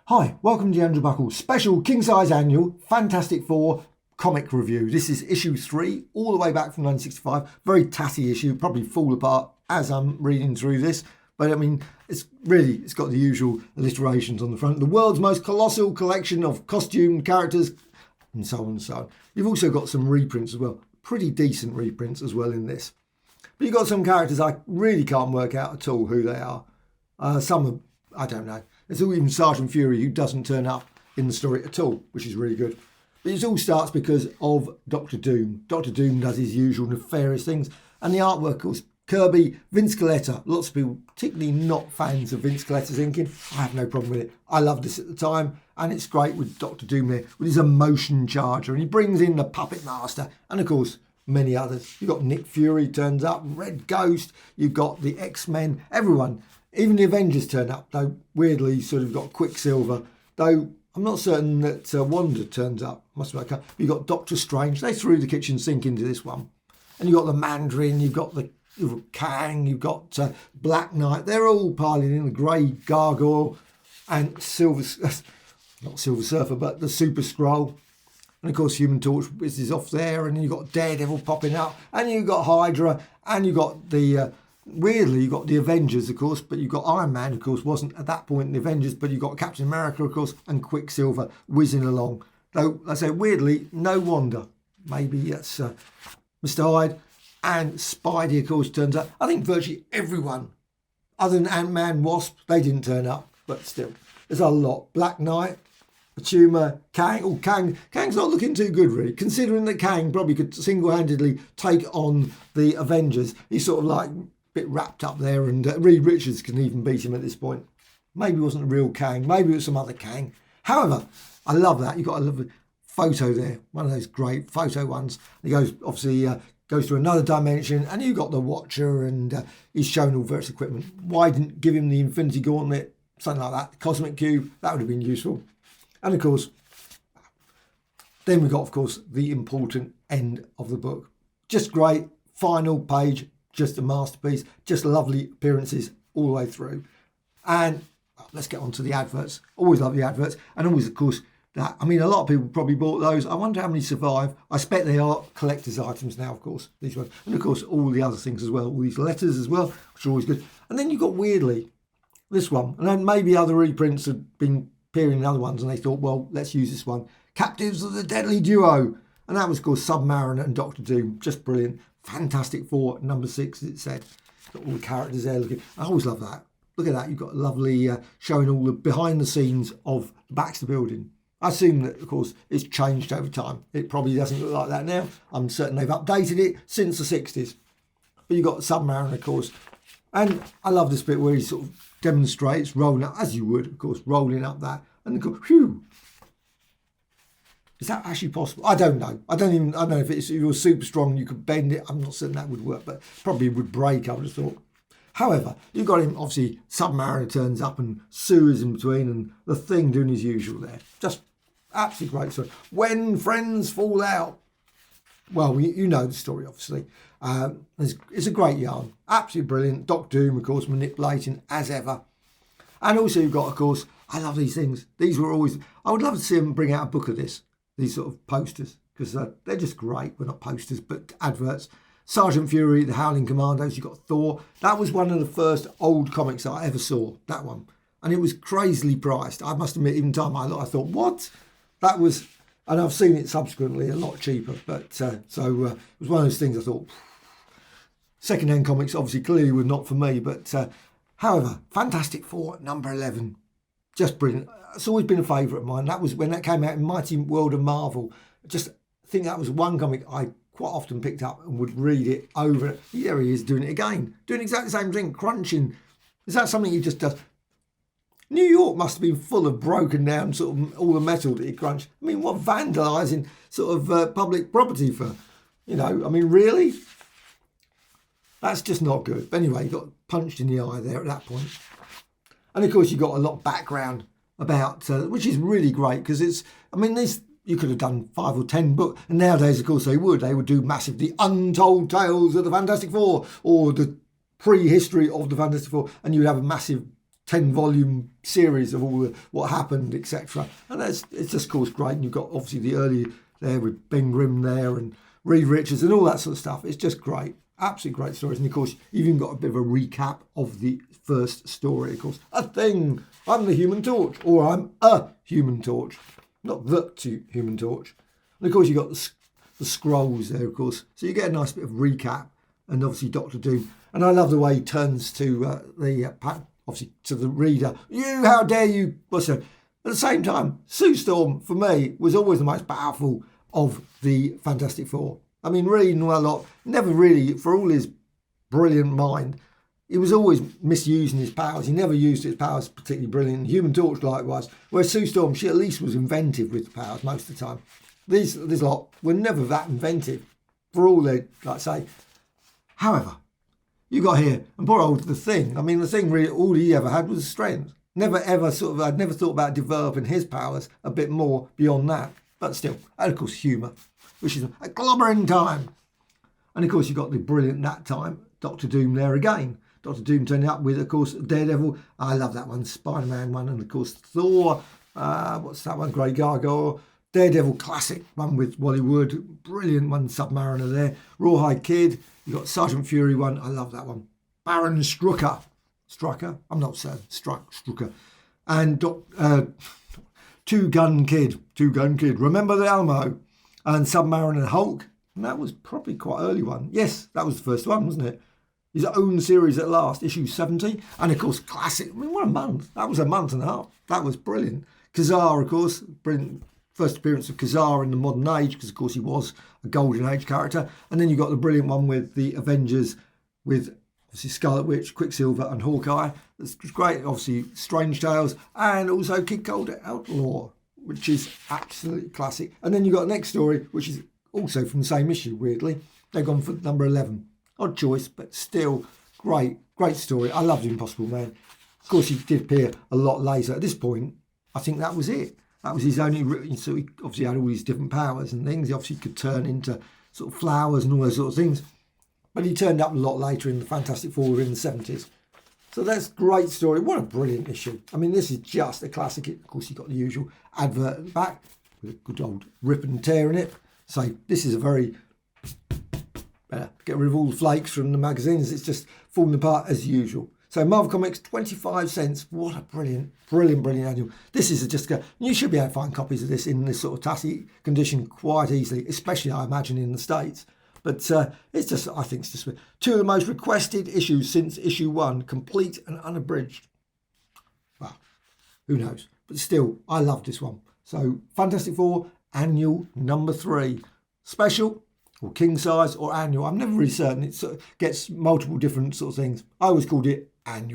Hi, welcome to the Andrew Buckle special king-size annual Fantastic Four comic review. This is issue 3, all the way back from 1965. Very tatty issue, probably fall apart as I'm reading through this. But I mean, it's got the usual alliterations on the front. The world's most colossal collection of costume characters, and so on and so on. You've also got some reprints as well. Pretty decent reprints as well in this. But you've got some characters I really can't work out at all who they are. Some are, I don't know. There's even Sergeant Fury who doesn't turn up in the story at all, which is really good. But it all starts because of Doctor Doom. Doctor Doom does his usual nefarious things. And the artwork, of course, Kirby, Vince Coletta. Lots of people, particularly not fans of Vince Coletta's inking. I have no problem with it. I loved this at the time. And it's great with Doctor Doom there, with his emotion charger. And he brings in the Puppet Master. And, of course, many others. You've got Nick Fury turns up, Red Ghost. You've got the X-Men, everyone. Even the Avengers turn up, though weirdly sort of got Quicksilver. Though I'm not certain that Wanda turns up. Must be okay. You've got Doctor Strange. They threw the kitchen sink into this one. And you've got the Mandarin, you've got the Kang, you've got Black Knight. They're all piling in, the Grey Gargoyle and not Silver Surfer, but the Super Skrull. And of course, Human Torch is off there. And then you've got Daredevil popping up. And you've got Hydra. And you've got the... weirdly, you've got the Avengers, of course, but you've got Iron Man, of course, wasn't at that point in the Avengers, but you've got Captain America, of course, and Quicksilver whizzing along. Though, I say, weirdly, no Wanda. Maybe that's Mr. Hyde. And Spidey, of course, turns up. I think virtually everyone, other than Ant-Man, Wasp, they didn't turn up, but still, there's a lot. Black Knight, Tumor, Kang. Oh, Kang's not looking too good, really, considering that Kang probably could single-handedly take on the Avengers. He's sort of like... bit wrapped up there, and Reed Richards can even beat him at this point. Maybe it wasn't a real Kang, maybe it was some other Kang. However, I love that. You've got a lovely photo there, one of those great photo ones. He goes, obviously, goes to another dimension, and you've got the Watcher, and he's shown all various equipment. Why didn't give him the Infinity Gauntlet, something like that, the Cosmic Cube, that would have been useful. And of course, then we got, of course, the important end of the book. Just great, final page, just a masterpiece, just lovely appearances all the way through. And let's get on to the adverts. Always love the adverts. And always, of course, that, I mean, a lot of people probably bought those. I wonder how many survive. I expect they are collector's items now, of course, these ones. And of course, all the other things as well, all these letters as well, which are always good. And then you've got, weirdly, this one. And then maybe other reprints had been appearing in other ones, and they thought, well, let's use this one. Captives of the Deadly Duo. And that was called Submariner and Doctor Doom. Just brilliant. Fantastic Four, number 6, as it said. Got all the characters there looking. I always love that. Look at that. You've got a lovely showing all the behind the scenes of the Baxter building. I assume that, of course, it's changed over time. It probably doesn't look like that now. I'm certain they've updated it since the 60s. But you've got Submariner, of course. And I love this bit where he sort of demonstrates rolling up, as you would, of course, rolling up that. And of course, whew. Is that actually possible? I don't know. I don't know if you're super strong, you could bend it. I'm not certain that would work, but probably would break, I would have thought. However, you've got him, obviously, Submariner turns up and Sue is in between, and the Thing doing his usual there. Just absolutely great story. When friends fall out. Well, you know the story, obviously. It's a great yarn. Absolutely brilliant. Doc Doom, of course, manipulating as ever. And also you've got, of course, I love these things. These were always... I would love to see them bring out a book of this. These sort of posters, because they're just great. Well, not posters, but adverts. Sergeant Fury, the Howling Commandos, you've got Thor. That was one of the first old comics that I ever saw, that one. And it was crazily priced. I must admit, even time I thought, what? That was, and I've seen it subsequently a lot cheaper. But it was one of those things I thought, second-hand comics obviously clearly were not for me. But however, Fantastic Four, number 11. Just brilliant. It's always been a favourite of mine. That was when that came out in Mighty World of Marvel. Just think that was one comic I quite often picked up and would read it over. There he is doing it again. Doing exactly the same thing, crunching. Is that something he just does? New York must have been full of broken down sort of all the metal that he crunched. I mean, what vandalising sort of public property for? You know, I mean, really? That's just not good. But anyway, he got punched in the eye there at that point. And of course, you've got a lot of background about, which is really great because it's, I mean, this, you could have done 5 or 10 books. And nowadays, of course, they would do massive, the untold tales of the Fantastic Four or the pre-history of the Fantastic Four. And you'd have a massive 10-volume series of all what happened, etc. And it's just, of course, great. And you've got obviously the early there with Ben Grimm there and Reed Richards and all that sort of stuff. It's just great. Absolutely great stories. And of course, you've even got a bit of a recap of the first story. Of course, a thing. I'm the Human Torch, or I'm a Human Torch, not the Human Torch. And of course, you've got the scrolls there, of course. So you get a nice bit of recap, and obviously Doctor Doom. And I love the way he turns to obviously to the reader. You, how dare you? What's that? At the same time, Sue Storm, for me, was always the most powerful of the Fantastic Four. I mean, reading a lot, never really, for all his brilliant mind, he was always misusing his powers. He never used his powers particularly brilliant. Human Torch likewise. Whereas Sue Storm, she at least was inventive with the powers most of the time. These lot were never that inventive, for all they, like I say. However, you got here, and poor old The Thing. I mean, The Thing really, all he ever had was strength. Never ever I'd never thought about developing his powers a bit more beyond that. But still, and of course, humour, which is a globbering time. And of course, you've got the brilliant that time, Doctor Doom there again. Doctor Doom turning up with, of course, Daredevil. I love that one, Spider-Man one, and of course, Thor. What's that one? Grey Gargoyle. Daredevil classic one with Wally Wood. Brilliant one, Submariner there. Rawhide Kid. You've got Sergeant Fury one. I love that one. Baron Strucker. Strucker? I'm not certain. Strucker. And Two Gun Kid. Remember the Alamo? And Submariner Hulk. And that was probably quite an early one. Yes, that was the first one, wasn't it? His own series at last, issue 70. And of course, classic. I mean, what a month. That was a month and a half. That was brilliant. Kazar, of course, brilliant. First appearance of Kazar in the modern age, because of course he was a golden age character. And then you got the brilliant one with the Avengers, with obviously Scarlet Witch, Quicksilver and Hawkeye. It's great, obviously Strange Tales, and also Kid Cold Outlaw, which is absolutely classic. And then you got the next story, which is also from the same issue, weirdly. They've gone for number 11. Odd choice, but still great story. I loved Impossible Man. Of course, he did appear a lot later. At this point, I think that was it. That was his only, so he obviously had all these different powers and things. He obviously could turn into sort of flowers and all those sort of things. But he turned up a lot later in the Fantastic Four in the 70s. So that's a great story. What a brilliant issue. I mean, this is just a classic. Of course, you've got the usual advert at the back with a good old rip and tear in it. So this is a very, get rid of all the flakes from the magazines. It's just falling apart as usual. So Marvel Comics, 25 cents. What a brilliant annual. This is just, you should be able to find copies of this in this sort of tatty condition quite easily, especially I imagine in the States. But it's just, I think it's just two of the most requested issues since issue 1, complete and unabridged. Well, who knows? But still, I love this one. So Fantastic Four, annual number 3. Special, or king size, or annual. I'm never really certain. It gets multiple different sort of things. I always called it annual.